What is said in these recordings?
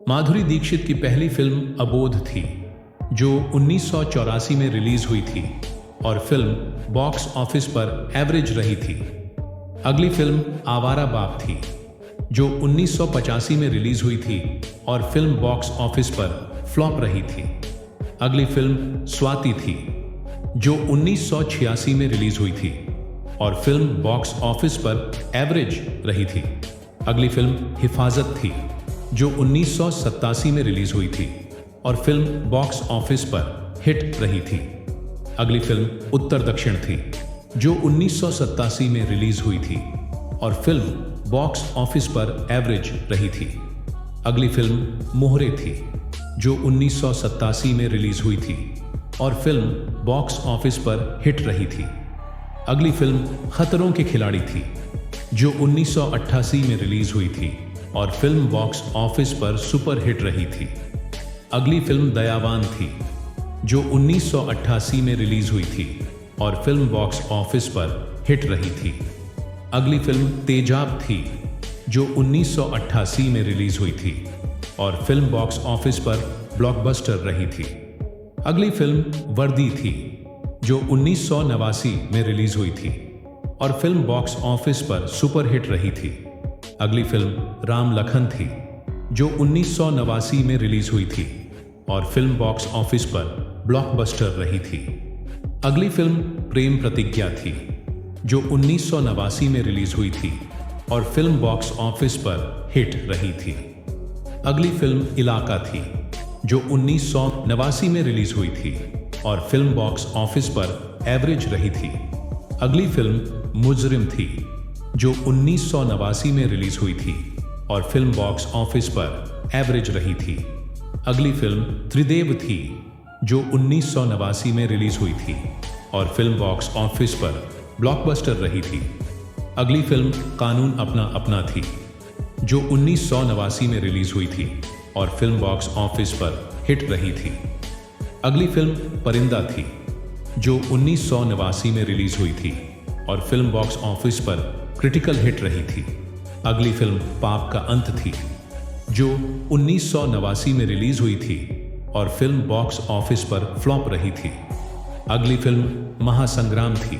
माधुरी दीक्षित की पहली फिल्म अबोध थी, जो 1984 में रिलीज हुई थी और फिल्म बॉक्स ऑफिस पर एवरेज रही थी। अगली फिल्म आवारा बाप थी, जो 1985 में रिलीज हुई थी और फिल्म बॉक्स ऑफिस पर फ्लॉप रही थी। अगली फिल्म स्वाति थी, जो 1986 में रिलीज हुई थी और फिल्म बॉक्स ऑफिस पर एवरेज रही थी। अगली फिल्म हिफाजत थी, जो 1987 में रिलीज हुई थी और फिल्म बॉक्स ऑफिस पर हिट रही थी। अगली फिल्म उत्तर दक्षिण थी, जो 1987 में रिलीज हुई थी और फिल्म बॉक्स ऑफिस पर एवरेज रही थी। अगली फिल्म मोहरे थी, जो 1987 में रिलीज हुई थी और फिल्म बॉक्स ऑफिस पर हिट रही थी। अगली फिल्म खतरों के खिलाड़ी थी, जो 1988 में रिलीज हुई थी और फिल्म बॉक्स ऑफिस पर सुपर हिट रही थी। अगली फिल्म दयावान थी, जो 1988 में रिलीज हुई थी और फिल्म बॉक्स ऑफिस पर हिट रही थी। अगली फिल्म तेजाब थी, जो 1988 में रिलीज हुई थी और फिल्म बॉक्स ऑफिस पर ब्लॉकबस्टर रही थी। अगली फिल्म वर्दी थी, जो 1989 में रिलीज हुई थी और फिल्म बॉक्स ऑफिस पर सुपर हिट रही थी। अगली फिल्म राम लखन थी, जो 1989 में रिलीज हुई थी और फिल्म बॉक्स ऑफिस पर ब्लॉकबस्टर रही थी। अगली फिल्म प्रेम प्रतिज्ञा थी, जो 1989 में रिलीज हुई थी और फिल्म बॉक्स ऑफिस पर हिट रही थी। अगली फिल्म इलाका थी, जो 1989 में रिलीज हुई थी और फिल्म बॉक्स ऑफिस पर एवरेज रही थी। अगली फिल्म मुजरिम थी, जो 1989 में रिलीज हुई थी और फिल्म बॉक्स ऑफिस पर एवरेज रही थी। अगली फिल्म त्रिदेव थी, जो 1989 में रिलीज हुई थी और फिल्म बॉक्स ऑफिस पर ब्लॉकबस्टर रही थी। अगली फिल्म कानून अपना अपना थी, जो 1989 में रिलीज हुई थी और फिल्म बॉक्स ऑफिस पर हिट रही थी। अगली फिल्म परिंदा थी, जो 1989 में रिलीज हुई थी और फिल्म बॉक्स ऑफिस पर क्रिटिकल हिट रही थी। अगली फिल्म पाप का अंत थी, जो 1989 में रिलीज हुई थी और फिल्म बॉक्स ऑफिस पर फ्लॉप रही थी। अगली फिल्म महासंग्राम थी,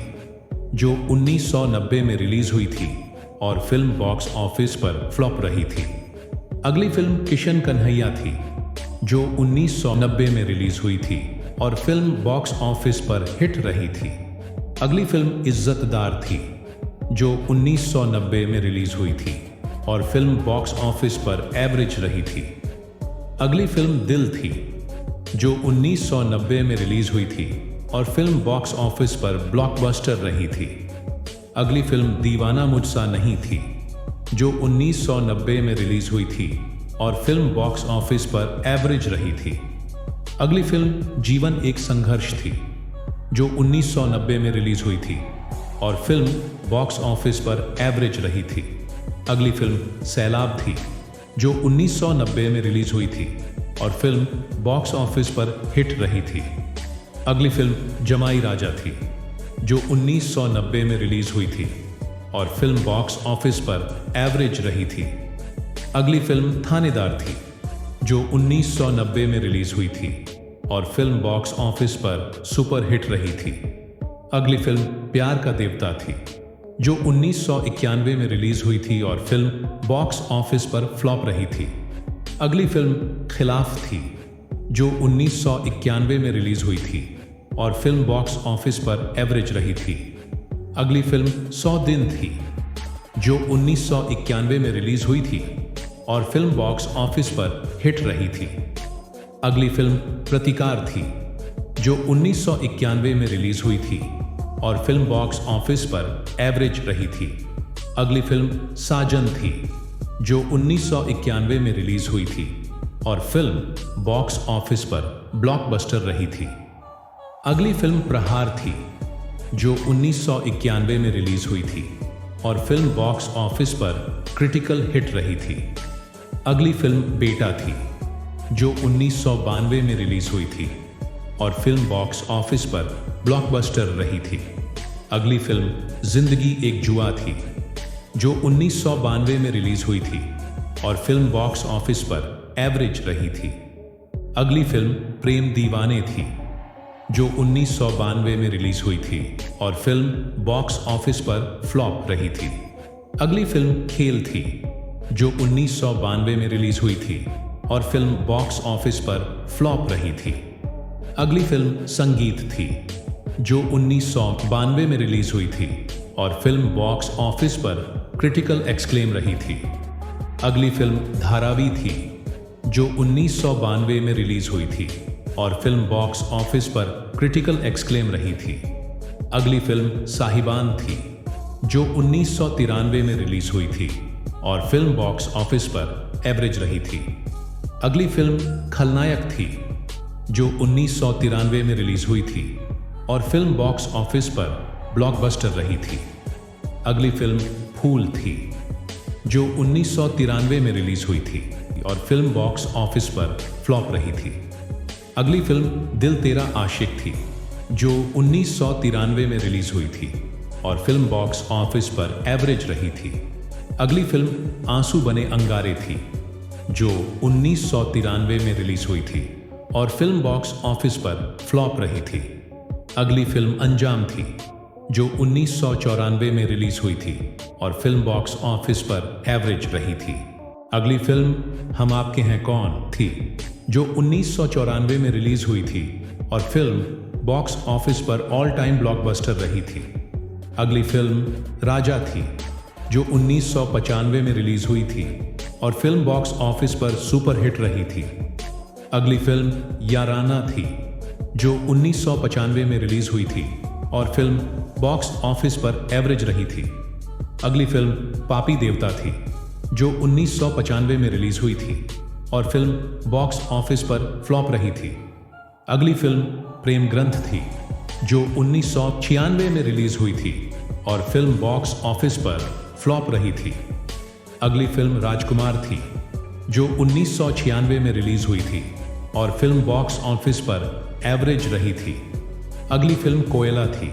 जो 1990 में रिलीज हुई थी और फिल्म बॉक्स ऑफिस पर फ्लॉप रही थी। अगली फिल्म किशन कन्हैया थी, जो 1990 में रिलीज हुई थी और फिल्म बॉक्स ऑफिस पर हिट रही थी। अगली फिल्म इज्जतदार थी, जो 1990 में रिलीज हुई थी और फिल्म बॉक्स ऑफिस पर एवरेज रही थी। अगली फिल्म दिल थी, जो 1990 में रिलीज हुई थी और फिल्म बॉक्स ऑफिस पर ब्लॉकबस्टर रही थी। अगली फिल्म दीवाना मुझसा नहीं थी, जो 1990 में रिलीज हुई थी और फिल्म बॉक्स ऑफिस पर एवरेज रही थी। अगली फिल्म जीवन एक संघर्ष थी, जो 1990 में रिलीज हुई थी और फिल्म बॉक्स ऑफिस पर एवरेज रही थी। अगली फिल्म सैलाब थी, जो 1990 में रिलीज हुई थी और फिल्म बॉक्स ऑफिस पर हिट रही थी। अगली फिल्म जमाई राजा थी, जो 1990 में रिलीज हुई थी और फिल्म बॉक्स ऑफिस पर एवरेज रही थी। अगली फिल्म थानेदार थी, जो 1990 में रिलीज हुई थी और फिल्म बॉक्स ऑफिस पर सुपर हिट रही थी। अगली फिल्म प्यार का देवता थी, जो 1991 में रिलीज हुई थी और फिल्म बॉक्स ऑफिस पर फ्लॉप रही थी। अगली फिल्म खिलाफ थी, जो 1991 में रिलीज हुई थी और फिल्म बॉक्स ऑफिस पर एवरेज रही थी। अगली फिल्म 100 दिन थी, जो 1991 में रिलीज हुई थी और फिल्म बॉक्स ऑफिस पर हिट रही थी। अगली फिल्म प्रतिकार थी, जो 1991 में रिलीज हुई थी और फिल्म बॉक्स ऑफिस पर एवरेज रही थी। अगली फिल्म साजन थी, जो 1991 में रिलीज हुई थी और फिल्म बॉक्स ऑफिस पर ब्लॉकबस्टर रही थी। अगली फिल्म प्रहार थी, जो 1991 में रिलीज हुई थी और फिल्म बॉक्स ऑफिस पर क्रिटिकल हिट रही थी। अगली फिल्म बेटा थी, जो 1992 में रिलीज हुई थी और फिल्म बॉक्स ऑफिस पर ब्लॉकबस्टर रही थी। अगली फिल्म जिंदगी एक जुआ थी, जो 1992 में रिलीज हुई थी और फिल्म बॉक्स ऑफिस पर एवरेज रही थी। अगली फिल्म प्रेम दीवाने थी, जो 1992 में रिलीज हुई थी और फिल्म बॉक्स ऑफिस पर फ्लॉप रही थी। अगली फिल्म खेल थी, जो 1992 में रिलीज हुई थी और फिल्म बॉक्स ऑफिस पर फ्लॉप रही थी। अगली फिल्म संगीत थी, जो 1992 में रिलीज हुई थी और फिल्म बॉक्स ऑफिस पर क्रिटिकल एक्सक्लेम रही थी। अगली फिल्म धारावी थी, जो 1992 में रिलीज हुई थी और फिल्म बॉक्स ऑफिस पर क्रिटिकल एक्सक्लेम रही थी। अगली फिल्म साहिबान थी, जो 1993 में रिलीज हुई थी और फिल्म बॉक्स ऑफिस पर एवरेज रही थी। अगली फिल्म खलनायक थी, जो 1993 में रिलीज हुई थी और फिल्म बॉक्स ऑफिस पर ब्लॉकबस्टर रही थी। अगली फिल्म फूल थी, जो 1993 में रिलीज हुई थी और फिल्म बॉक्स ऑफिस पर फ्लॉप रही थी। अगली फिल्म दिल तेरा आशिक थी, जो 1993 में रिलीज हुई थी और फिल्म बॉक्स ऑफिस पर एवरेज रही थी। अगली फिल्म आंसू बने अंगारे थी, जो 1993 में रिलीज हुई थी और फिल्म बॉक्स ऑफिस पर फ्लॉप रही थी। अगली फिल्म अंजाम थी, जो 1994 में रिलीज हुई थी और फिल्म बॉक्स ऑफिस पर एवरेज रही थी। अगली फिल्म हम आपके हैं कौन थी, जो 1994 में रिलीज हुई थी और फिल्म बॉक्स ऑफिस पर ऑल टाइम ब्लॉकबस्टर रही थी। अगली फिल्म राजा थी, जो 1995 में रिलीज हुई थी और फिल्म बॉक्स ऑफिस पर सुपरहिट रही थी। अगली फिल्म याराना थी, जो 1995 में रिलीज हुई थी और फिल्म बॉक्स ऑफिस पर एवरेज रही थी। अगली फिल्म पापी देवता थी, जो 1995 में रिलीज हुई थी और फिल्म बॉक्स ऑफिस पर फ्लॉप रही थी। अगली फिल्म प्रेम ग्रंथ थी, जो 1996 में रिलीज हुई थी और फिल्म बॉक्स ऑफिस पर फ्लॉप रही थी। अगली फिल्म राजकुमार थी, जो 1996 में रिलीज हुई थी और फिल्म बॉक्स ऑफिस पर एवरेज रही थी। अगली फिल्म कोयला थी,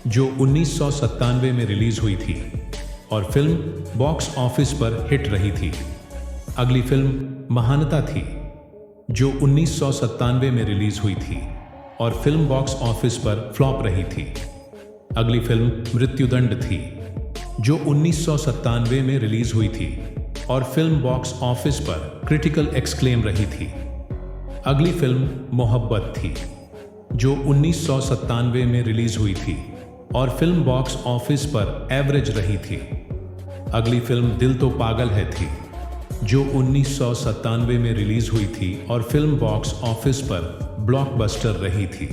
जो 1997 में रिलीज हुई थी और फिल्म बॉक्स ऑफिस पर हिट रही थी। अगली फिल्म महानता थी, जो 1997 में रिलीज हुई थी और फिल्म बॉक्स ऑफिस पर फ्लॉप रही थी। अगली फिल्म मृत्युदंड थी, जो 1997 में रिलीज हुई थी और फिल्म बॉक्स ऑफिस पर क्रिटिकल एक्सक्लेम रही थी। अगली फिल्म मोहब्बत थी, जो 1997 में रिलीज हुई थी और फिल्म बॉक्स ऑफिस पर एवरेज रही थी। अगली फिल्म दिल तो पागल है थी, जो 1997 में रिलीज हुई थी और फिल्म बॉक्स ऑफिस पर ब्लॉकबस्टर रही थी।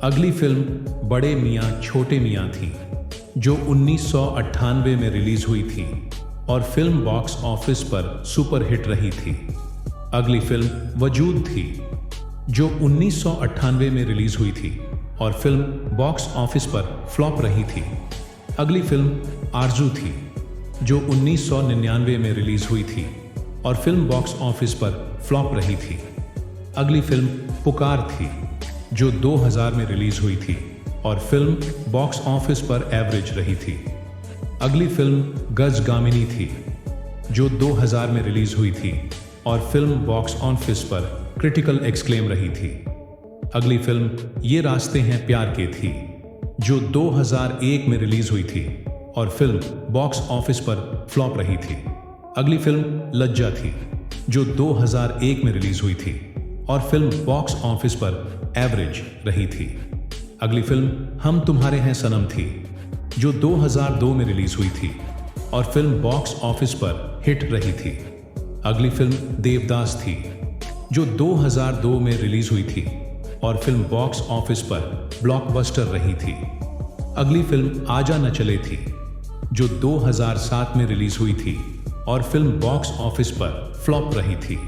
अगली फिल्म बड़े मियाँ छोटे मियाँ थी, जो 1998 में रिलीज हुई थी और फिल्म बॉक्स ऑफिस पर सुपरहिट रही थी। अगली फिल्म वजूद थी, जो 1998 में रिलीज हुई थी और फिल्म बॉक्स ऑफिस पर फ्लॉप रही थी। अगली फिल्म आरजू थी, जो 1999 में रिलीज हुई थी और फिल्म बॉक्स ऑफिस पर फ्लॉप रही थी। अगली फिल्म पुकार थी, जो 2000 में रिलीज हुई थी और फिल्म बॉक्स ऑफिस पर एवरेज रही थी। अगली फिल्म गजगामिनी थी, जो 2000 में रिलीज हुई थी और फिल्म बॉक्स ऑफिस पर क्रिटिकल एक्सक्लेम रही थी। अगली फिल्म ये रास्ते हैं प्यार के थी, जो 2001 में रिलीज हुई थी और फिल्म बॉक्स ऑफिस पर फ्लॉप रही थी। अगली फिल्म लज्जा थी, जो 2001 में रिलीज हुई थी और फिल्म बॉक्स ऑफिस पर एवरेज रही थी। अगली फिल्म हम तुम्हारे हैं सनम थी, जो 2002 में रिलीज हुई थी और फिल्म बॉक्स ऑफिस पर हिट रही थी। अगली फिल्म देवदास थी, जो 2002 में रिलीज हुई थी और फिल्म बॉक्स ऑफिस पर ब्लॉकबस्टर रही थी। अगली फिल्म आजा न चले थी, जो 2007 में रिलीज हुई थी और फिल्म बॉक्स ऑफिस पर फ्लॉप रही थी।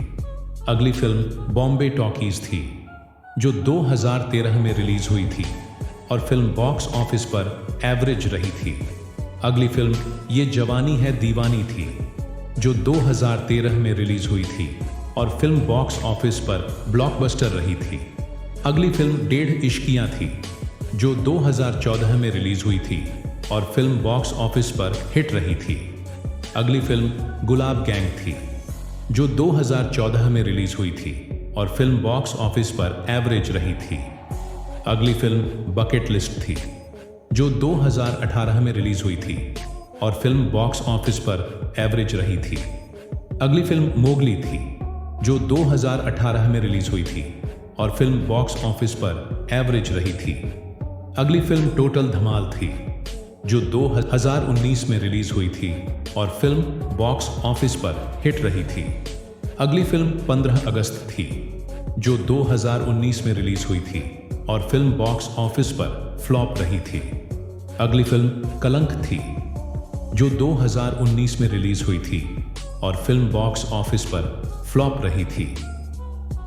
अगली फिल्म बॉम्बे टॉकीज थी, जो 2013 में रिलीज हुई थी और फिल्म बॉक्स ऑफिस पर एवरेज रही थी। अगली फिल्म ये जवानी है दीवानी थी, जो 2013 में रिलीज हुई थी और फिल्म बॉक्स ऑफिस पर ब्लॉकबस्टर रही थी। अगली फिल्म डेढ़ इश्कियाँ थी, जो 2014 में रिलीज हुई थी और फिल्म बॉक्स ऑफिस पर हिट रही थी। अगली फिल्म गुलाब गैंग थी, जो 2014 में रिलीज हुई थी और फिल्म बॉक्स ऑफिस पर एवरेज रही थी। अगली फिल्म बकेट लिस्ट थी, जो 2018 में रिलीज हुई थी और फिल्म बॉक्स ऑफिस पर एवरेज रही थी। अगली फिल्म मोगली थी, जो 2018 में रिलीज हुई थी और फिल्म बॉक्स ऑफिस पर एवरेज रही थी। अगली फिल्म टोटल धमाल थी, जो 2019 में रिलीज हुई थी और फिल्म बॉक्स ऑफिस पर हिट रही थी। अगली फिल्म 15 अगस्त थी, जो 2019 में रिलीज हुई थी और फिल्म बॉक्स ऑफिस पर फ्लॉप रही थी। अगली फिल्म कलंक थी, जो 2019 में रिलीज हुई थी और फिल्म बॉक्स ऑफिस पर फ्लॉप रही थी।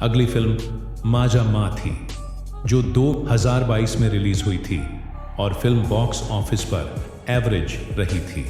अगली फिल्म माजा माँ थी, जो 2022 में रिलीज हुई थी और फिल्म बॉक्स ऑफिस पर एवरेज रही थी।